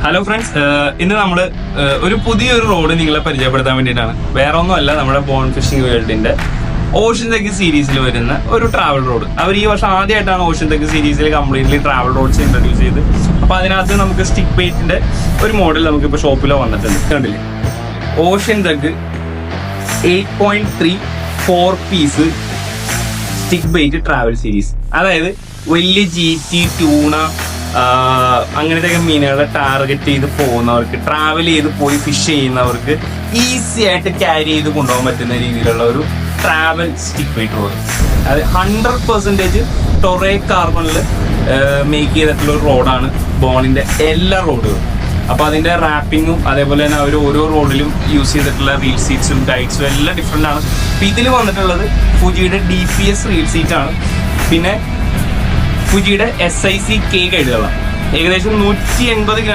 Hello friends, ഇന്ന് നമ്മൾ ഒരു പുതിയൊരു റോഡ് നിങ്ങളെ പരിചയപ്പെടുത്താൻ വേണ്ടിയിട്ടാണ്. വേറെ ഒന്നുമല്ല, നമ്മുടെ ബോൺ ഫിഷിംഗ് വേൾഡിന്റെ ഓഷ്യൻ തെക്ക് സീരീസിൽ വരുന്ന ഒരു ട്രാവൽ റോഡ്. അവർ ഈ വർഷം ആദ്യമായിട്ടാണ് ഓഷ്യൻ തെക്ക് സീരീസിൽ കംപ്ലീറ്റ്ലി ട്രാവൽ റോഡ്സ് ഇൻട്രൊഡ്യൂസ് ചെയ്ത്. അപ്പൊ അതിനകത്ത് നമുക്ക് സ്റ്റിക്ക് ബെയ്റ്റിന്റെ ഒരു മോഡൽ നമുക്ക് ഇപ്പൊ ഷോപ്പിലോ വന്നിട്ടുണ്ട്. കണ്ടില്ലേ, ഓഷ്യൻ തെക്ക് 8.34 piece stick bait travel series. അതായത് വലിയ GT, ട്യൂണ, അങ്ങനത്തെ മീനുകളെ ടാർഗറ്റ് ചെയ്ത് പോകുന്നവർക്ക്, ട്രാവൽ ചെയ്ത് പോയി ഫിഷ് ചെയ്യുന്നവർക്ക് ഈസി ആയിട്ട് ക്യാരി ചെയ്ത് കൊണ്ടുപോകാൻ പറ്റുന്ന രീതിയിലുള്ള ഒരു ട്രാവൽ സ്റ്റിക്ക് ബെയ്റ്റ് റോഡ്. അത് 100% ടൊറേ കാർബണിൽ മേക്ക് ചെയ്തിട്ടുള്ള ഒരു റോഡാണ് ബോണിന്റെ എല്ലാ റോഡുകളും. അപ്പൊ അതിന്റെ റാപ്പിങ്ങും അതേപോലെ തന്നെ അവർ ഓരോ റോഡിലും യൂസ് ചെയ്തിട്ടുള്ള റീൽ സീറ്റ്സും ഗൈഡ്സും എല്ലാം ഡിഫറെന്റ് ആണ്. അപ്പൊ ഇതിൽ വന്നിട്ടുള്ളത് ഫുജിയുടെ DPS റീൽ സീറ്റ് ആണ്. പിന്നെ ഫുജിയുടെ SIC K ഗൈഡുകളാണ്. ഏകദേശം 180 ഗ്രാം